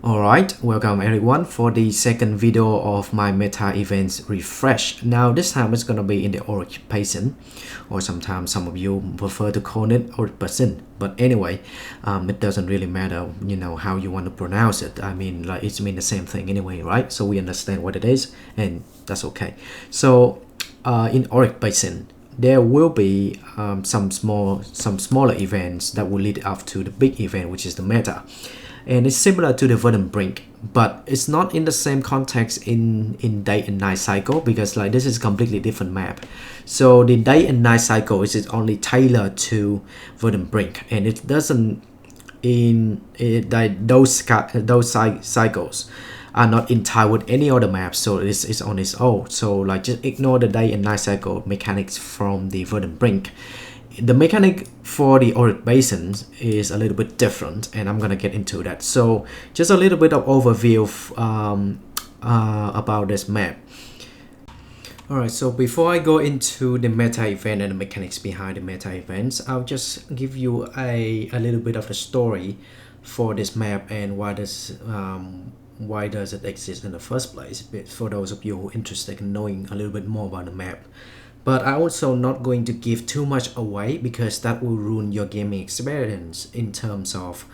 Alright, welcome everyone for the second video of my meta events refresh. Now this time it's gonna be in the Auric Basin, or sometimes some of you prefer to call it Auric Basin. But anyway, it doesn't really matter, how you want to pronounce it. I mean, like it's mean the same thing anyway, right? So we understand what it is, and that's okay. So in Auric Basin, there will be some smaller events that will lead up to the big event, which is the meta, and it's similar to the verdant brink, but it's not in the same context in day and night cycle, because like this is completely different map. So the day and night cycle is only tailored to verdant brink, and it doesn't in it, like those cycles are not in tie with any other map, so it's on its own. So like just ignore the day and night cycle mechanics from the verdant brink. The mechanic for the Auric Basin is a little bit different, and I'm gonna get into that. So just a little bit of overview about this map. Alright, so before I go into the meta event and the mechanics behind the meta events, I'll just give you a little bit of the story for this map and why does it exist in the first place, for those of you who are interested in knowing a little bit more about the map. But I also not going to give too much away, because that will ruin your gaming experience in terms of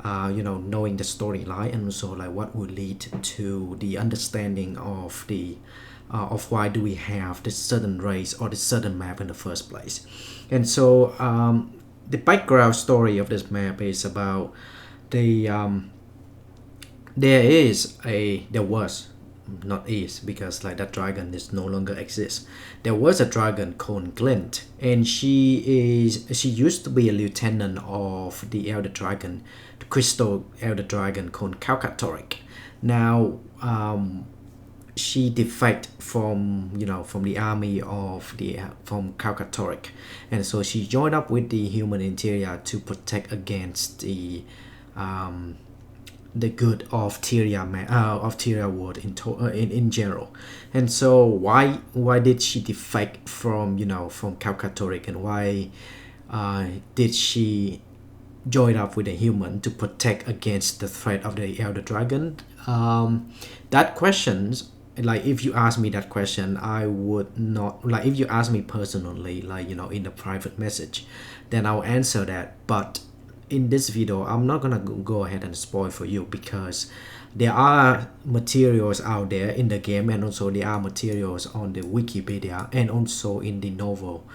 knowing the storyline, and also like what will lead to the understanding of the of why do we have this certain race or this certain map in the first place. And so the background story of this map is about the there was not is, because like that dragon is no longer exists. There was a dragon called Glint, and she used to be a lieutenant of the elder dragon, the crystal elder dragon called Calcatoric. Now she defected from the army of from Calcatoric, and so she joined up with the human interior to protect against the good of Tarir world in general. And so why did she defect from from Calcatoric, and why did she join up with a human to protect against the threat of the elder dragon? That questions, like if you ask me that question, I would not, like if you ask me personally, like in the private message, then I'll answer that. But in this video I'm not gonna go ahead and spoil for you, because there are materials out there in the game, and also there are materials on the Wikipedia, and also in the novel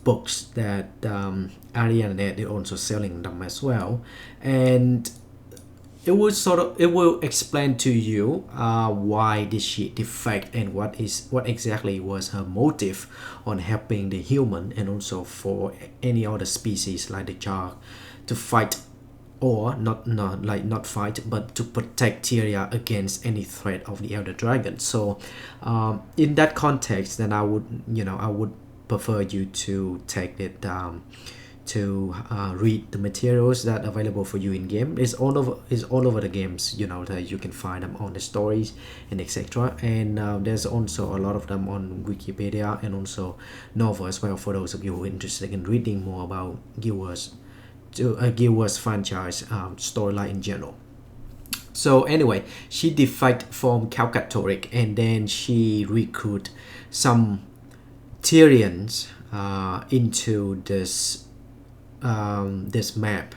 books that Arianet is also selling them as well. And it will explain to you why did she defect, and what exactly was her motive on helping the human, and also for any other species like the shark to fight, or not fight, but to protect Tyria against any threat of the elder dragon. So in that context, then I would prefer you to take it to read the materials that are available for you in game. It's all over the games, that you can find them on the stories and etc. And there's also a lot of them on Wikipedia, and also novel as well, for those of you who are interested in reading more about Guild Wars franchise storyline in general. So anyway, she defected from Calcatoric, and then she recruit some Tyrians into this map,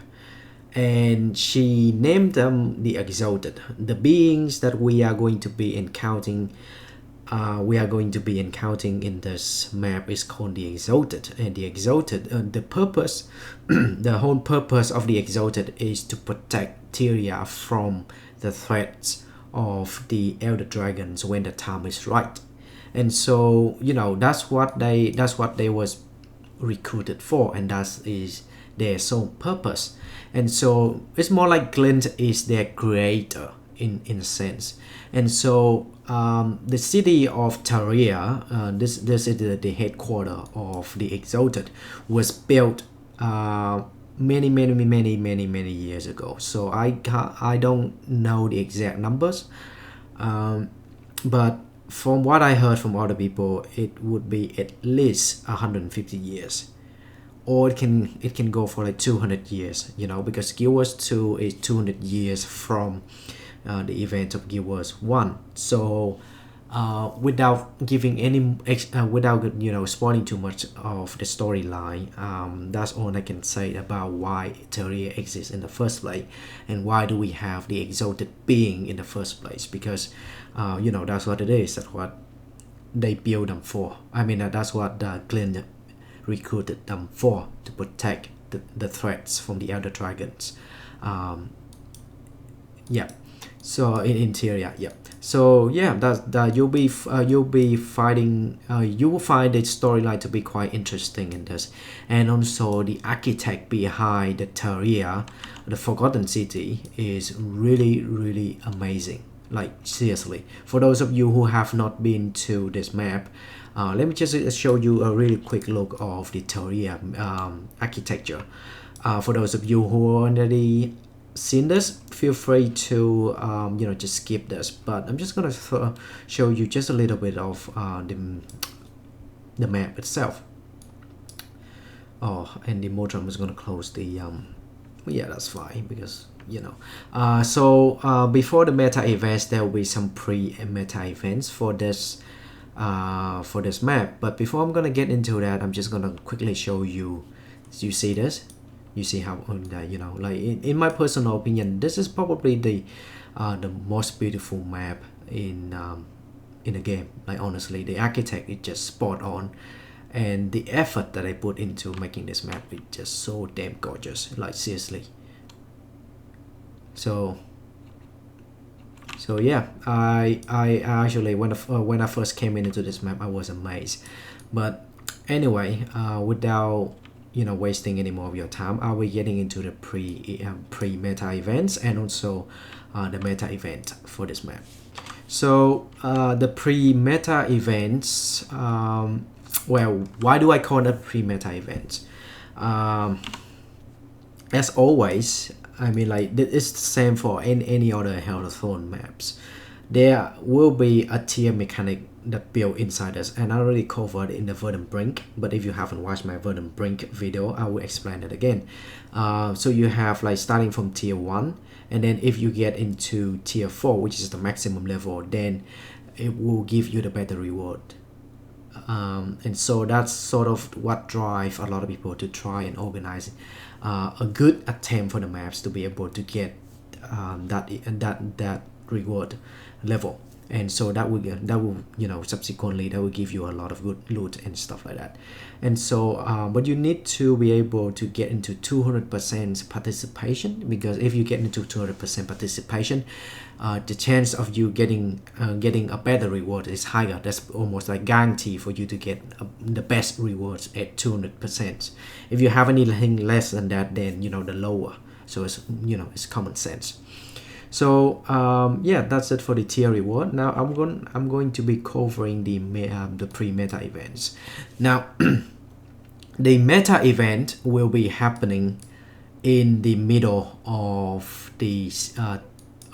and she named them the Exalted. The beings that we are going to be encountering in this map is called the Exalted. And the Exalted, the purpose the whole purpose of the Exalted is to protect Tyria from the threats of the elder dragons when the time is right. And so that's what they was recruited for, and that is their sole purpose. And so it's more like Glint is their creator in a sense. And so the city of Tarir, this is the headquarter of the Exalted, was built many years ago. So I don't know the exact numbers, but from what I heard from other people, it would be at least 150 years or it can go for like 200 years, because Guild Wars 2 is 200 years from the event of Guild Wars 1. So without giving any without spoiling too much of the storyline, that's all I can say about why Tarir exists in the first place, and why do we have the exalted being in the first place. Because that's what it is. That's what they build them for. I mean, that's what Glenn recruited them for, to protect the threats from the Elder Dragons. Yeah. So in interior, yeah. So yeah, that you'll be fighting. You will find the storyline to be quite interesting in this, and also the architect behind the Tarir, the Forgotten City, is really really amazing. Like seriously, for those of you who have not been to this map, let me just show you a really quick look of the Tarir architecture. For those of you who already seen this, feel free to just skip this, but I'm just gonna show you just a little bit of the map itself. Oh, and the modem is gonna close the yeah, that's fine, because before the meta events, there will be some pre-meta events for this map. But before I'm gonna get into that, I'm just gonna quickly show you. You see this? You see how like in my personal opinion, this is probably the most beautiful map in the game. Like honestly, the architect is just spot on, and the effort that I put into making this map is just so damn gorgeous. Like seriously. So yeah, I actually, when I first came into this map, I was amazed. But anyway, without wasting any more of your time, I'll be getting into the pre-meta events, and also the meta event for this map. So the pre-meta events, well, why do I call it pre-meta events? As always, I mean, like, it's the same for any other Hearthstone maps. There will be a tier mechanic that built inside this, and I already covered in the Verdant Brink, but if you haven't watched my Verdant Brink video, I will explain it again. So you have like starting from tier 1, and then if you get into tier 4, which is the maximum level, then it will give you the better reward. And so that's sort of what drives a lot of people to try and organize a good attempt for the maps to be able to get that reward level. And so that will subsequently that will give you a lot of good loot and stuff like that. And so but you need to be able to get into 200% participation, because if you get into 200% participation, the chance of you getting a better reward is higher. That's almost like guarantee for you to get the best rewards at 200%. If you have anything less than that, then the lower. So it's common sense. So yeah, that's it for the tier reward. Now I'm going to be covering the pre-meta events. Now the meta event will be happening in the middle of the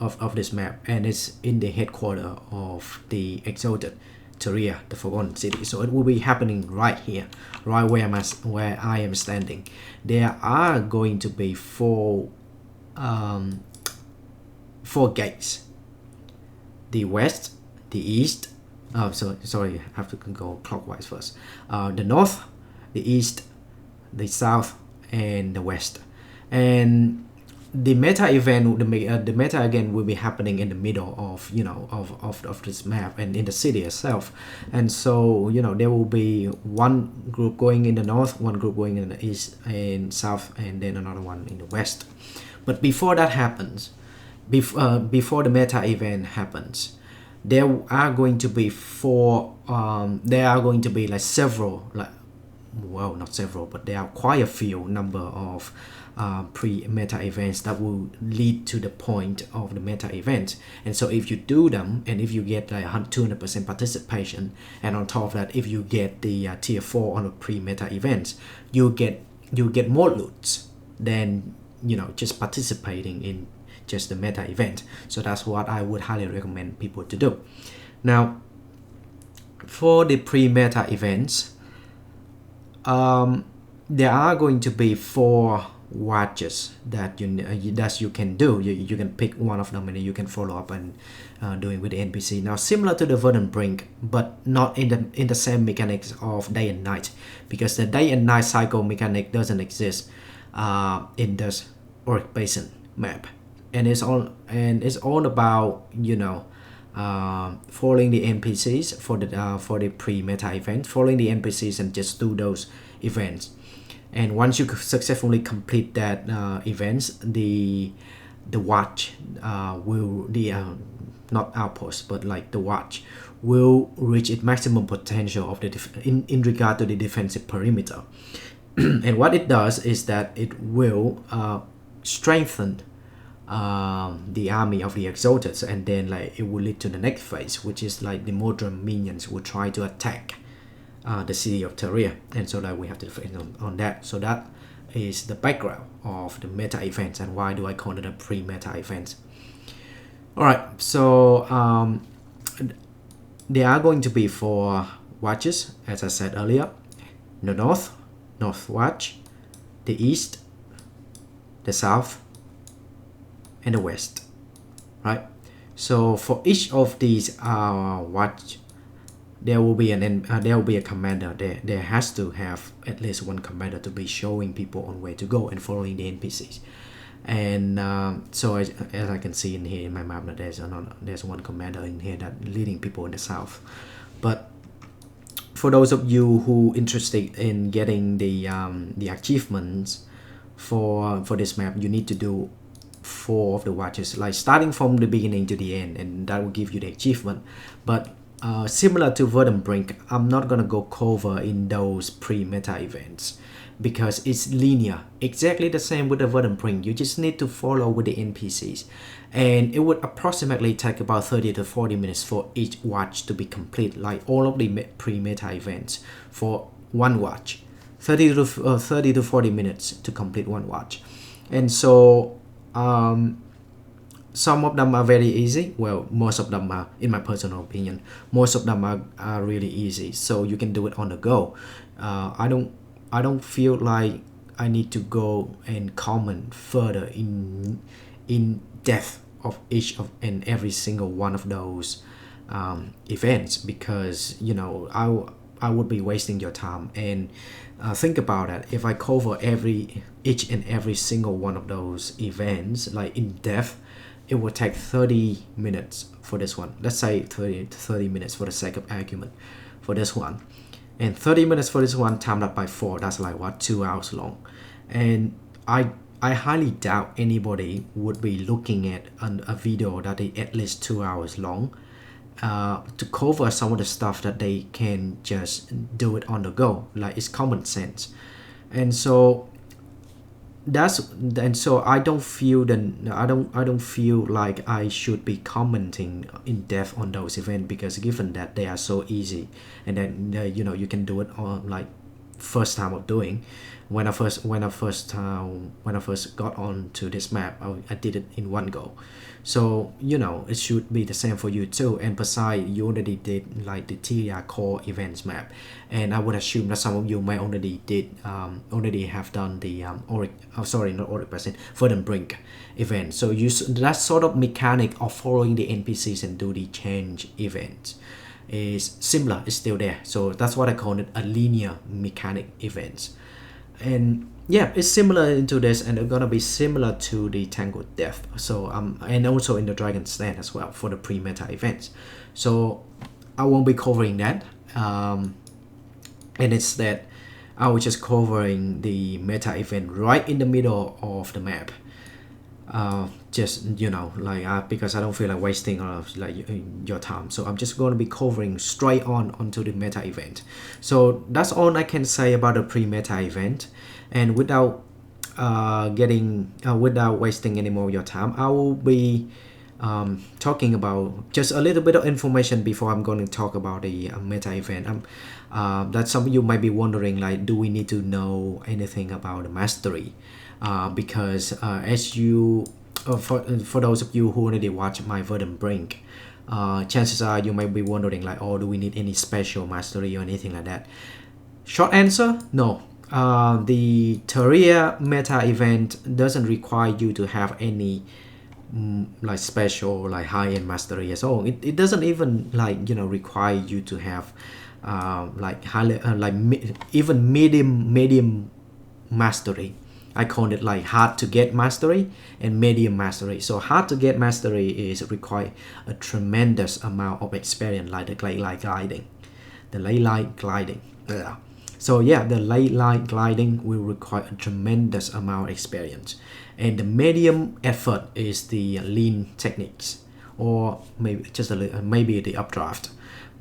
of this map, and it's in the headquarters of the exalted Tarir, the Forgotten City. So it will be happening right here, right where I am standing. There are going to be four gates: the west, the east. Sorry, I have to go clockwise first. The north, the east, the south, and the west. And the meta event, the meta again will be happening in the middle of of this map and in the city itself. And so there will be one group going in the north, one group going in the east and south, and then another one in the west. But before that happens, before the meta event happens, there are going to be like several, like, well, not several, but there are quite a few number of pre-meta events that will lead to the point of the meta event. And so if you do them, and if you get like 200% participation, and on top of that, if you get the tier 4 on the pre-meta events, you get more loot than just participating in just the meta event. So that's what I would highly recommend people to do. Now for the pre-meta events, there are going to be 4 watches that you can do. You can pick one of them and you can follow up and doing with the NPC. Now similar to the Verdant Brink, but not in the same mechanics of day and night, because the day and night cycle mechanic doesn't exist in this Auric Basin map, and it's all about following the NPCs for the pre-meta event, following the NPCs and just do those events. And once you successfully complete that events, the watch will not outpost, but like the watch will reach its maximum potential of the in regard to the defensive perimeter. And what it does is that it will strengthen the army of the exalted, and then like it will lead to the next phase, which is like the modern minions will try to attack the city of Tarir, and so that we have to defend on that. So that is the background of the meta events, and why do I call it a pre-meta event. Alright, so there are going to be 4 watches, as I said earlier: the north watch, the east, the south, and the west, right? So for each of these watch, there will be a commander. There has to have at least one commander to be showing people on where to go and following the NPCs. And so as I can see in here in my map, that there's one commander in here that leading people in the south. But for those of you who interested in getting the achievements for this map, you need to do 4 of the watches, like starting from the beginning to the end, and that will give you the achievement. But similar to Verdant Brink, I'm not gonna go cover in those pre-meta events because it's linear, exactly the same with the Verdant Brink. You just need to follow with the NPCs, and it would approximately take about 30 to 40 minutes for each watch to be complete, like all of the pre-meta events for one watch. 30 to 40 minutes to complete one watch. And so some of them are very easy. Well, most of them are, in my personal opinion, most of them are really easy, so you can do it on the go. I don't feel like I need to go and comment further in depth of each of and every single one of those events, because I would be wasting your time. And think about it, if I cover each and every single one of those events like in depth, it will take 30 minutes for this one. Let's say 30 minutes for the sake of argument for this one, and 30 minutes for this one timed up by 4, that's like what, 2 hours long. And I highly doubt anybody would be looking at a video that is at least 2 hours long to cover some of the stuff that they can just do it on the go. Like, it's common sense. And so I don't feel like I should be commenting in depth on those events, because given that they are so easy, and then you can do it on like first time of doing. When I first got onto this map, I did it in one go. So it should be the same for you too. And besides, you already did like the Tarir core events map, and I would assume that some of you might already have done the Auric Basin, Verdant Brink event. So that sort of mechanic of following the NPCs and do the change event is similar, is still there. So that's what I call it, a linear mechanic events. And yeah, it's similar into this, and they're gonna be similar to the Tangled Death. So and also in the Dragon's Den as well for the pre-meta events. So I won't be covering that. And instead, I was just covering the meta event right in the middle of the map. Because I don't feel like wasting your time, so I'm just going to be covering straight onto the meta event. So that's all I can say about the pre-meta event, and without wasting any more of your time, I will be talking about just a little bit of information before I'm going to talk about the meta event. That some of you might be wondering, like, do we need to know anything about the mastery? Because as you for those of you who already watched my Verdant Brink, chances are you might be wondering, like, oh, do we need any special mastery or anything like that? Short answer, no. the Tarir meta event doesn't require you to have any like special like high-end mastery at all. It doesn't even like require you to have like high like even medium mastery. I call it like hard to get mastery and medium mastery. So hard to get mastery is require a tremendous amount of experience, like the ley line gliding, the ley line gliding. Yeah. So yeah, the ley line gliding will require a tremendous amount of experience, and the medium effort is the lean techniques, or maybe just maybe the updraft.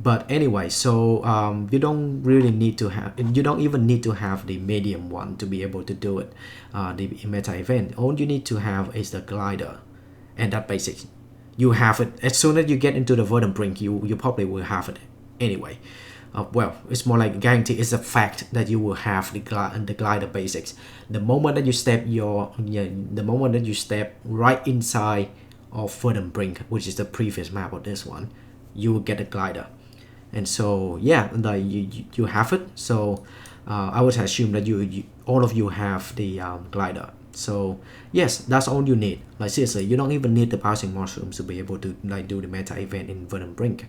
But anyway, so you don't really need to have, you don't even need to have the medium one to be able to do it, the meta event. All you need to have is the glider, and that basic. You have it as soon as you get into the verdant brink. You probably will have it anyway. Well, it's more like a guarantee. It's a fact that you will have the glider basics. The moment that you step the moment that you step right inside of verdant brink, which is the previous map of this one, you will get a glider. And so yeah, like you have it. So I would assume that you all of you have the glider. So yes, that's all you need. Like seriously, you don't even need the bouncing mushrooms to be able to like do the meta event in verdant brink.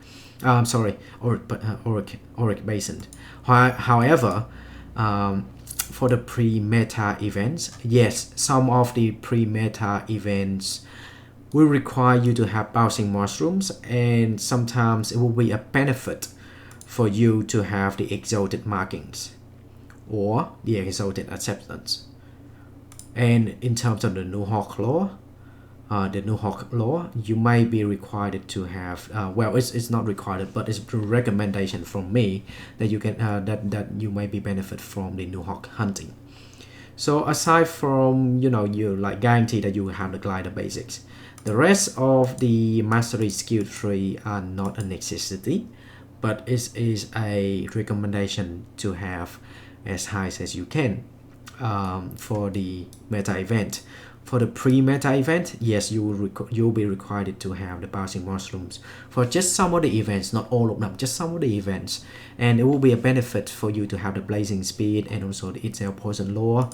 Sorry, Auric Basin. However, for the pre-meta events, yes, some of the pre-meta events will require you to have bouncing mushrooms, and sometimes it will be a benefit for you to have the exalted markings or the exalted acceptance. And in terms of the New Hawk law, you might be required to have well, it's not required, but it's a recommendation from me that you can that you might be benefit from the New Hawk hunting. So aside from you like guarantee that you will have the glider basics, the rest of the mastery skill tree are not a necessity, but it is a recommendation to have as high as you can for the meta event. For the pre-meta event, yes, you'll be required to have the bouncing mushrooms for just some of the events, not all of them, just some of the events, and it will be a benefit for you to have the blazing speed and also the itself poison lore,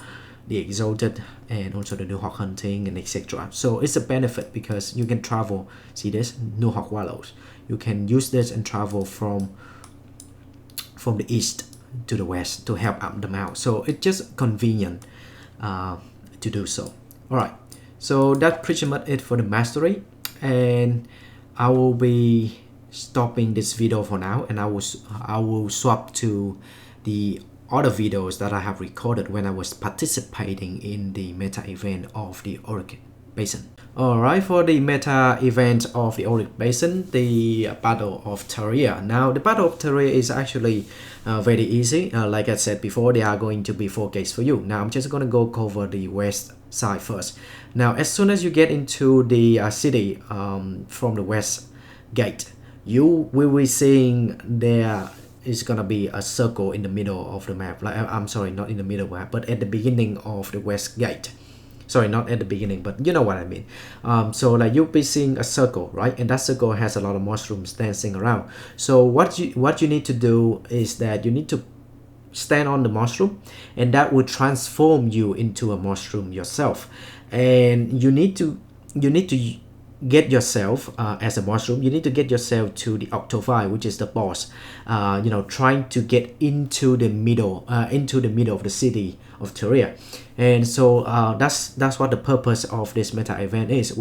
the exalted, and also the New Hawk hunting and etc. So it's a benefit because you can travel. See this New Hawk wallows. You can use this and travel from the east to the west to help up them out. So it's just convenient to do so. Alright, so that's pretty much it for the mastery, and I will be stopping this video for now, and I will swap to the other videos that I have recorded when I was participating in the meta event of the Auric Basin. Alright, for the meta event of the Auric Basin, the Battle of Tarir. Now, the Battle of Tarir is actually very easy. Like I said before, there are going to be 4 gates for you. Now, I'm just going to go cover the west side first. Now, as soon as you get into the city from the west gate, you will be seeing there is gonna be a circle in the middle of the map. Like I'm sorry, not in the middle map, but at the beginning of the west gate. Sorry, not at the beginning, but you know what I mean. So like you'll be seeing a circle, right? And that circle has a lot of mushrooms dancing around. So what you need to do is that you need to stand on the mushroom, and that will transform you into a mushroom yourself. And you need to get yourself as a mushroom. You need to get yourself to the Octovi, which is the boss. Trying to get into the middle of the city of Tarir. And so that's what the purpose of this meta event is.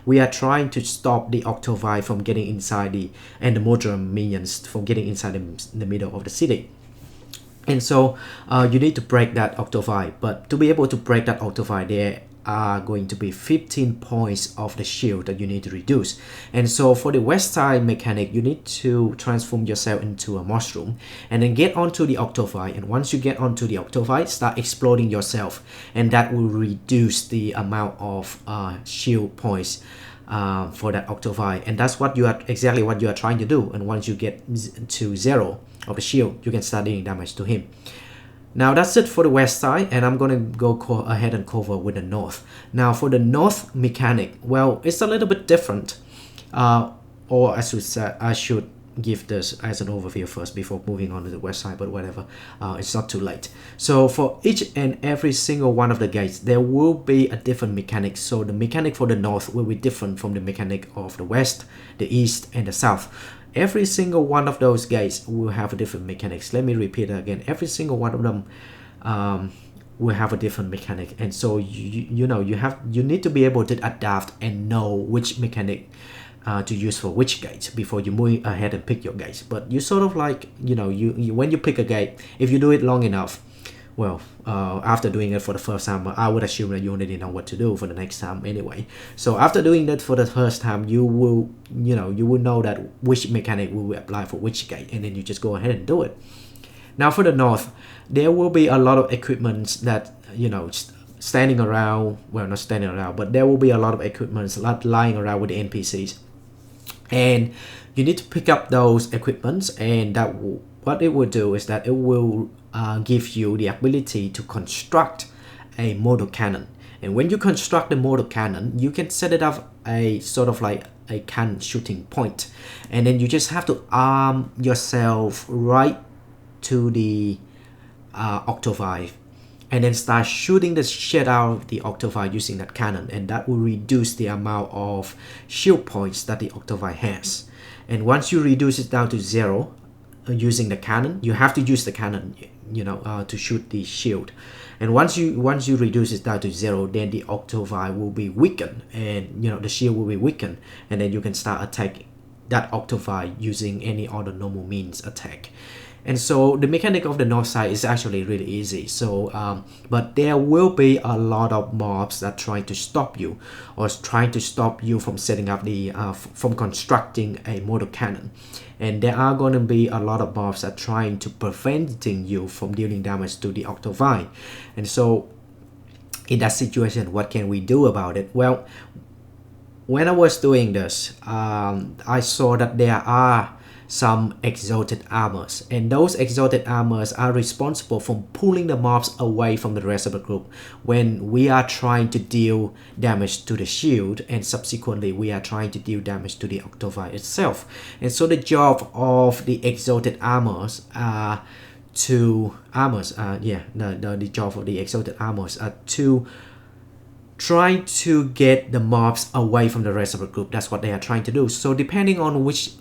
We are trying to stop the Octovi from getting inside and the Modram minions from getting inside the middle of the city. And so you need to break that Octovi. But to be able to break that Octovi, there are going to be 15 points of the shield that you need to reduce. And so for the west side mechanic, you need to transform yourself into a mushroom and then get onto the Octovi. And once you get onto the Octovi, start exploding yourself, and that will reduce the amount of shield points for that Octovi. And that's exactly what you are trying to do. And once you get to 0 of the shield, you can start dealing damage to him. Now that's it for the west side, and I'm gonna go ahead and cover with the north. Now for the north mechanic, well, it's a little bit different, or I should give this as an overview first before moving on to the west side, but whatever, it's not too late. So for each and every single one of the gates, there will be a different mechanic. So the mechanic for the north will be different from the mechanic of the west, the east, and the south. Every single one of those gates will have a different mechanics. Let me repeat it again. Every single one of them will have a different mechanic, and so you need to be able to adapt and know which mechanic to use for which gate before you move ahead and pick your gates. But you sort of like, you when you pick a gate, if you do it long enough, well, after doing it for the first time, I would assume that you already know what to do for the next time anyway. So after doing that for the first time, you will know that which mechanic will apply for which gate, and then you just go ahead and do it. Now for the north, there will be a lot of equipments that, standing around, well, not standing around, but there will be a lot of equipments lying around with the NPCs. And you need to pick up those equipments, and what it will do is that it will give you the ability to construct a mortar cannon. And when you construct the mortar cannon, you can set it up a sort of like a cannon shooting point, and then you just have to arm yourself right to the octovi, and then start shooting the shit out of the octovi using that cannon, and that will reduce the amount of shield points that the octovi has. And once you reduce it down to 0 using the cannon, you have to use the cannon to shoot the shield. And once you reduce it down to 0, then the octovi will be weakened, and the shield will be weakened, and then you can start attacking that octovi using any other normal means attack. And so the mechanic of the north side is actually really easy. So but there will be a lot of mobs that try to stop you, or trying to stop you from setting up the from constructing a mortar cannon. And there are going to be a lot of mobs that trying to preventing you from dealing damage to the octovi. And so in that situation, what can we do about it? Well, when I was doing this, I saw that there are some exalted armors, and those exalted armors are responsible for pulling the mobs away from the rest of the group when we are trying to deal damage to the shield, and subsequently we are trying to deal damage to the octovi itself. And so the job of the exalted armors are the job of the exalted armors are to try to get the mobs away from the rest of the group. That's what they are trying to do. So depending on which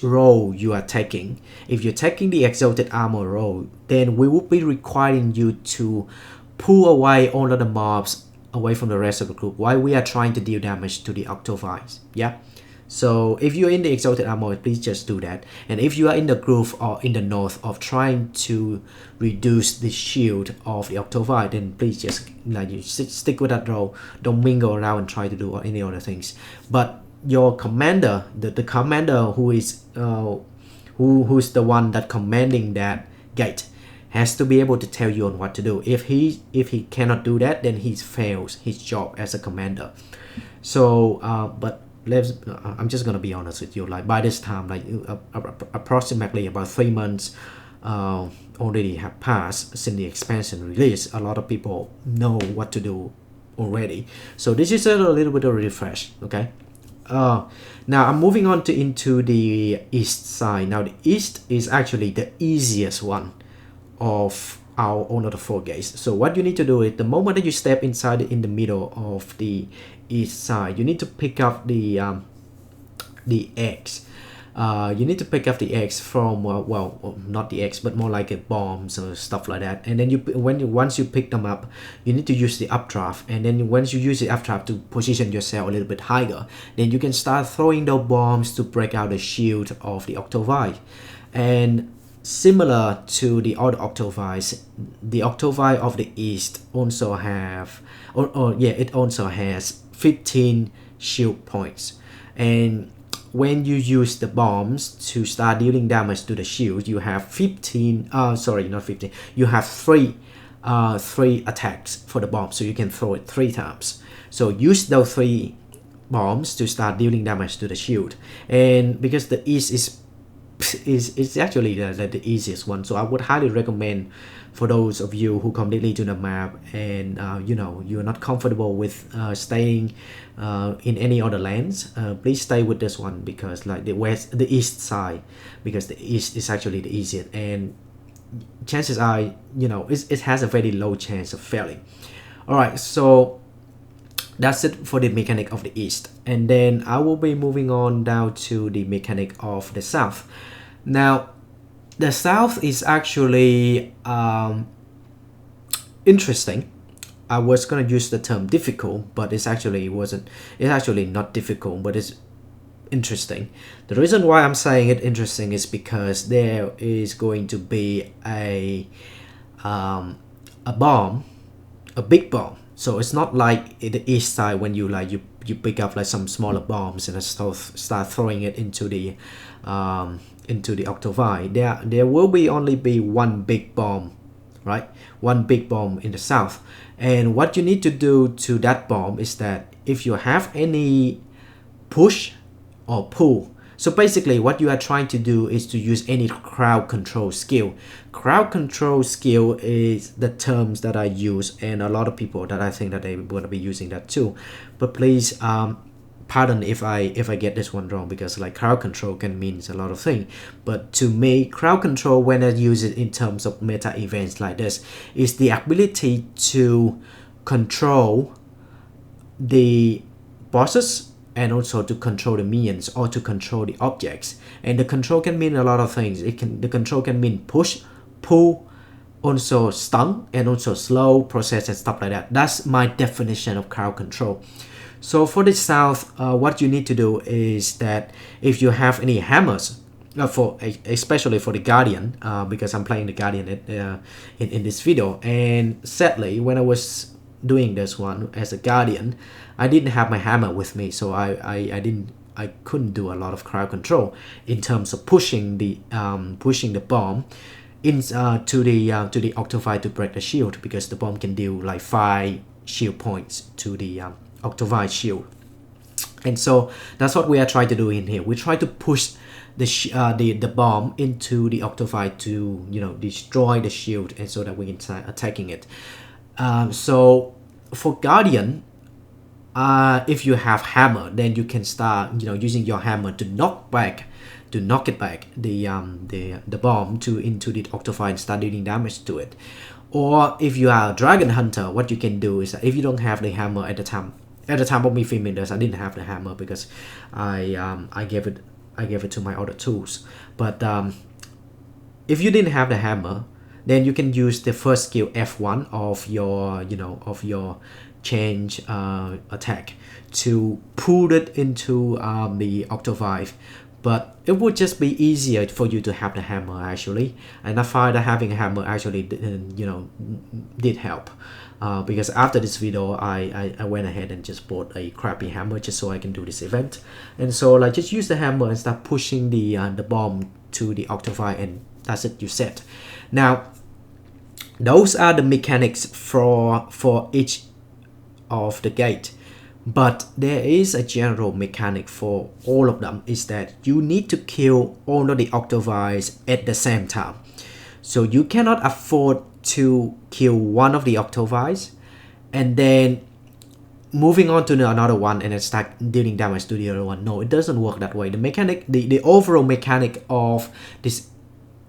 role you are taking, if you're taking the exalted armor role, then we will be requiring you to pull away all of the mobs away from the rest of the group while we are trying to deal damage to the octovi. Yeah. So if you're in the exalted armor, please just do that. And if you are in the group or in the north of trying to reduce the shield of the octovi, then please just stick with that role. Don't mingle around and try to do any other things. But your commander, the commander who is who's the one that commanding that gate, has to be able to tell you on what to do. If he cannot do that, then he fails his job as a commander. So but I'm just gonna be honest with you, like by this time, like approximately about 3 months already have passed since the expansion release. A lot of people know what to do already, so this is a little bit of a refresh. Okay. Now I'm moving on into the east side. Now the east is actually the easiest one of our own of the 4 gates. So what you need to do is, the moment that you step inside in the middle of the east side, you need to pick up the eggs. You need to pick up the eggs from not the eggs, but more like bombs or stuff like that. And then once you pick them up, you need to use the updraft. And then once you use the updraft to position yourself a little bit higher, then you can start throwing those bombs to break out the shield of the octovi. And similar to the other octovi, the octovi of the east also have, it also has 15 shield points. And when you use the bombs to start dealing damage to the shield, you have 15 you have three attacks for the bomb, so you can throw it 3 times. So use those 3 bombs to start dealing damage to the shield. And because the east is is actually the easiest one. So I would highly recommend for those of you who completely to the map and you're not comfortable with staying in any other lands, please stay with this one, because like the east side, because the east is actually the easiest, and chances are it has a very low chance of failing. All right, so that's it for the mechanic of the east, and then I will be moving on down to the mechanic of the south. Now the south is actually interesting. I was gonna use the term difficult, but it's actually not difficult, but it's interesting. The reason why I'm saying it interesting is because there is going to be a bomb, a big bomb. So it's not like the east side when you pick up like some smaller bombs and start throwing it into the octovi. There will be only be one big bomb, right? One big bomb in the south. And what you need to do to that bomb is that if you have any push or pull. So basically what you are trying to do is to use any crowd control skill. Crowd control skill is the terms that I use, and a lot of people that I think that they going to be using that too. But please pardon if I get this one wrong, because like crowd control can mean a lot of things. But to me, crowd control, when I use it in terms of meta events like this, is the ability to control the bosses and also to control the minions or to control the objects. And the control can mean a lot of things. The control can mean push, pull, also stun, and also slow process and stuff like that. That's my definition of crowd control. So for the south, what you need to do is that if you have any hammers, especially for the guardian, because I'm playing the guardian in this video, and sadly when I was doing this one as a guardian, I didn't have my hammer with me, so I couldn't do a lot of crowd control in terms of pushing the bomb in to the octovi to break the shield, because the bomb can deal like 5 shield points to the octovi shield. And so that's what we are trying to do in here. We try to push the bomb into the octovi to destroy the shield, and so that we can start attacking it. So for guardian, if you have hammer, then you can start using your hammer to knock it back the bomb into the octovi and start dealing damage to it. Or if you are a dragon hunter, what you can do is that if you don't have the hammer at the time of me filming this, I didn't have the hammer because I gave it to my other tools. But if you didn't have the hammer, then you can use the first skill F1 of your change attack to pull it into the octovi. But it would just be easier for you to have the hammer actually, and I find that having a hammer actually did help. Because after this video I went ahead and just bought a crappy hammer just so I can do this event. And so like just use the hammer and start pushing the bomb to the octovi, and that's it, you set. Now those are the mechanics for each of the gate, but there is a general mechanic for all of them, is that you need to kill all of the octovis at the same time. So you cannot afford to kill one of the octovis and then moving on to another one and then start dealing damage to the other one. No, it doesn't work that way. The mechanic, the overall mechanic of this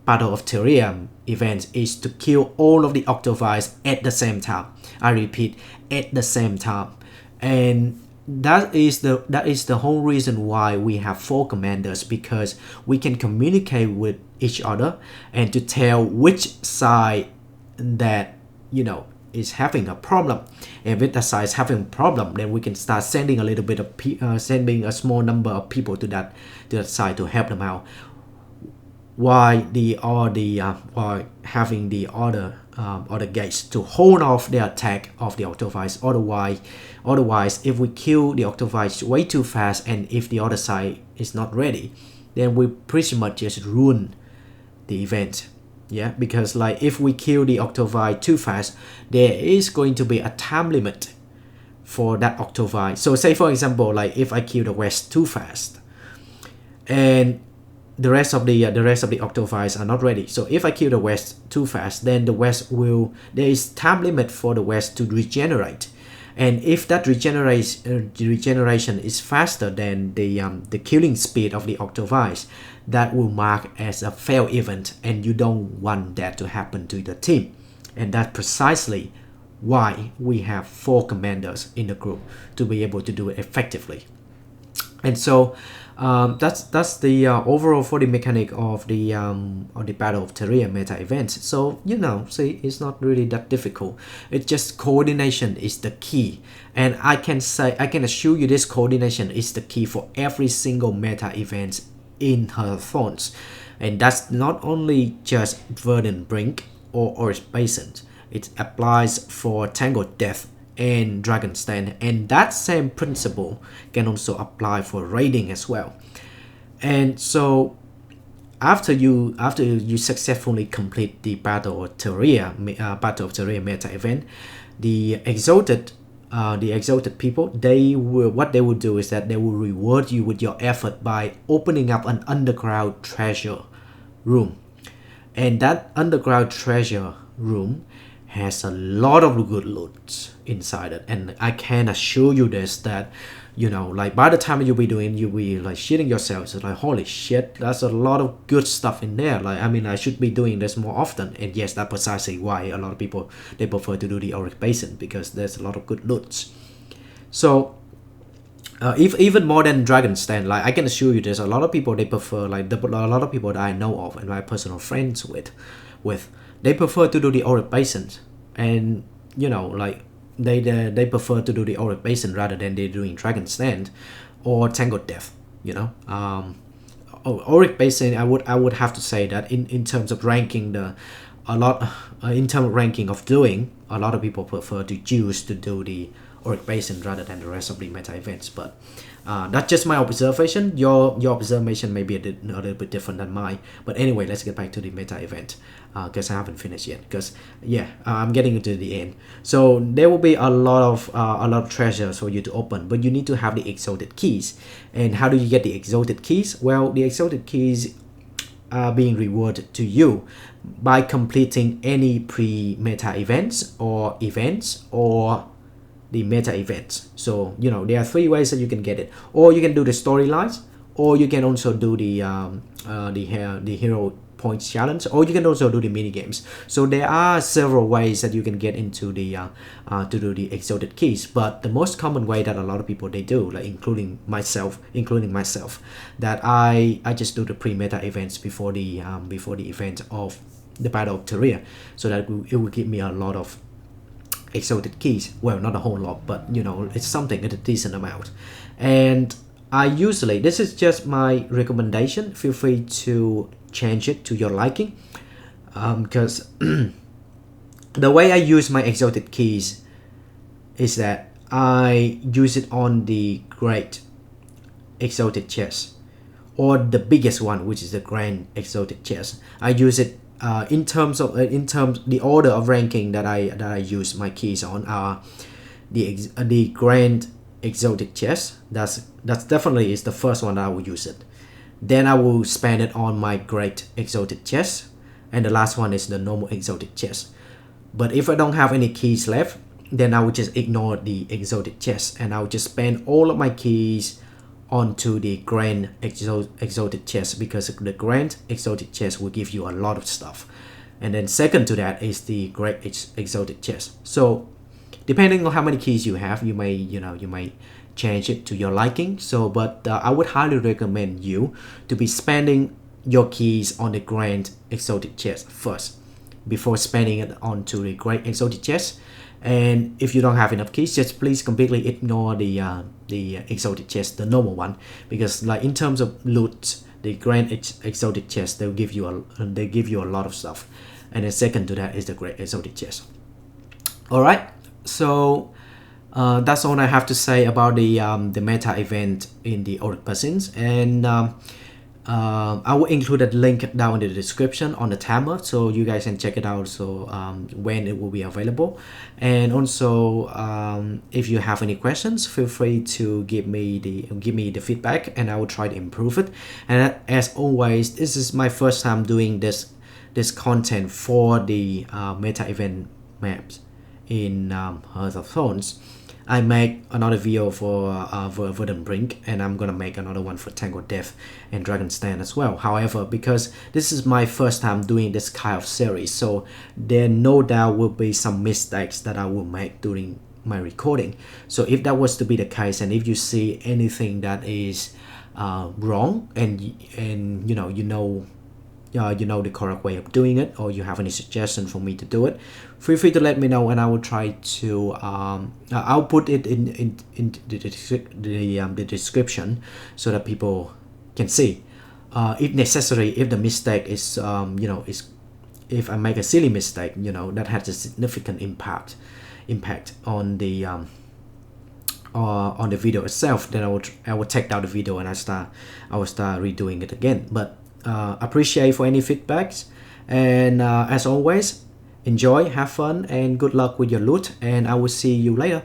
Battle of Tarir event is to kill all of the octovis at the same time. I repeat, at the same time. And that is the whole reason why we have 4 commanders, because we can communicate with each other and to tell which side that is having a problem. And if the side is having a problem, then we can start sending a little bit of sending a small number of people to that side to help them out. Why having the other gates to hold off the attack of the octovis. Otherwise, if we kill the octovis way too fast, and if the other side is not ready, then we pretty much just ruin the event. Yeah, because like if we kill the octovi too fast, there is going to be a time limit for that octovi. So say for example, like if I kill the west too fast, and the rest of the octoviles are not ready. So if I kill the West too fast, then the West will, there is time limit for the West to regenerate. And if that regeneration is faster than the killing speed of the octoviles, that will mark as a fail event, and you don't want that to happen to the team. And that's precisely why we have 4 commanders in the group to be able to do it effectively. And so that's the overall for the mechanic of the Battle of Tarir meta events. So see, it's not really that difficult. It's just coordination is the key, and I can assure you this coordination is the key for every single meta event in Hearthstones. And that's not only just Verdant Brink or Auric Basin. It applies for Tangled Death and Dragon's Den, and that same principle can also apply for raiding as well. And so after you successfully complete the Battle of Tarir meta event, the exalted people, what they will do is that they will reward you with your effort by opening up an underground treasure room. And that underground treasure room has a lot of good loot inside it, and I can assure you this, that like by the time you'll be like shitting yourselves. It's like, holy shit, that's a lot of good stuff in there. Like, I mean, I should be doing this more often. And yes, that's precisely why a lot of people, they prefer to do the Auric Basin, because there's a lot of good loot. So if even more than Dragon's Den, like I can assure you there's a lot of people they prefer, like a lot of people that I know of and my personal friends with they prefer to do the Auric Basin. And like they prefer to do the Auric Basin rather than they doing Dragon's Den or Tangled Death. Auric Basin, I would have to say that in terms of ranking, in terms of ranking of doing, a lot of people prefer to choose to do the Auric Basin rather than the rest of the meta events. But that's just my observation. Your observation may be a little bit different than mine. But anyway, let's get back to the meta event, because I haven't finished yet. Because I'm getting into the end. So there will be a lot of treasures for you to open, but you need to have the exalted keys. And how do you get the exalted keys? Well, the exalted keys are being rewarded to you by completing any pre-meta events or the meta events. So there are 3 ways that you can get it, or you can do the storylines, or you can also do the hero points challenge, or you can also do the mini games. So there are several ways that you can get into the to do the exalted keys. But the most common way that a lot of people they do, like including myself, that I just do the pre-meta events before the event of the Battle of Tarir, so that it will give me a lot of exalted keys. Well, not a whole lot, but it's something at a decent amount. And I usually, this is just my recommendation, feel free to change it to your liking, because the way I use my exalted keys is that I use it on the great exalted chest, or the biggest one, which is the grand exalted chest. I use it in terms the order of ranking that I use my keys on are the grand exalted chest. That's definitely is the first one that I will use it. Then I will spend it on my great exalted chest, and the last one is the normal exalted chest. But if I don't have any keys left, then I will just ignore the exalted chest, and I will just spend all of my keys onto the grand exalted chest, because the grand exalted chest will give you a lot of stuff. And then second to that is the great exalted chest. So depending on how many keys you have, you may change it to your liking. So but I would highly recommend you to be spending your keys on the grand exalted chest first before spending it onto the great exalted chest. And if you don't have enough keys, just please completely ignore the exalted chest, the normal one, because like in terms of loot, the grand exalted chest, they give you a lot of stuff. And then second to that is the great exalted chest. All right, so that's all I have to say about the meta event in the Auric Basin. And I will include a link down in the description on the timer so you guys can check it out. So when it will be available, and also if you have any questions, feel free to give me the feedback, and I will try to improve it. And as always, this is my first time doing this content for the meta event maps in Hearth of Thrones. I make another video for Verdant Brink, and I'm gonna make another one for Tangled Death and Dragon's Den as well. However, because this is my first time doing this kind of series, so there no doubt will be some mistakes that I will make during my recording. So if that was to be the case, and if you see anything that is wrong, and you know the correct way of doing it, or you have any suggestion for me to do it, feel free to let me know, and I will try to I'll put it in the description so that people can see. If necessary, if the mistake is is if I make a silly mistake, that has a significant impact on the video itself, then I will take down the video and I will start redoing it again. But appreciate for any feedbacks, and as always, enjoy, have fun, and good luck with your loot, and I will see you later.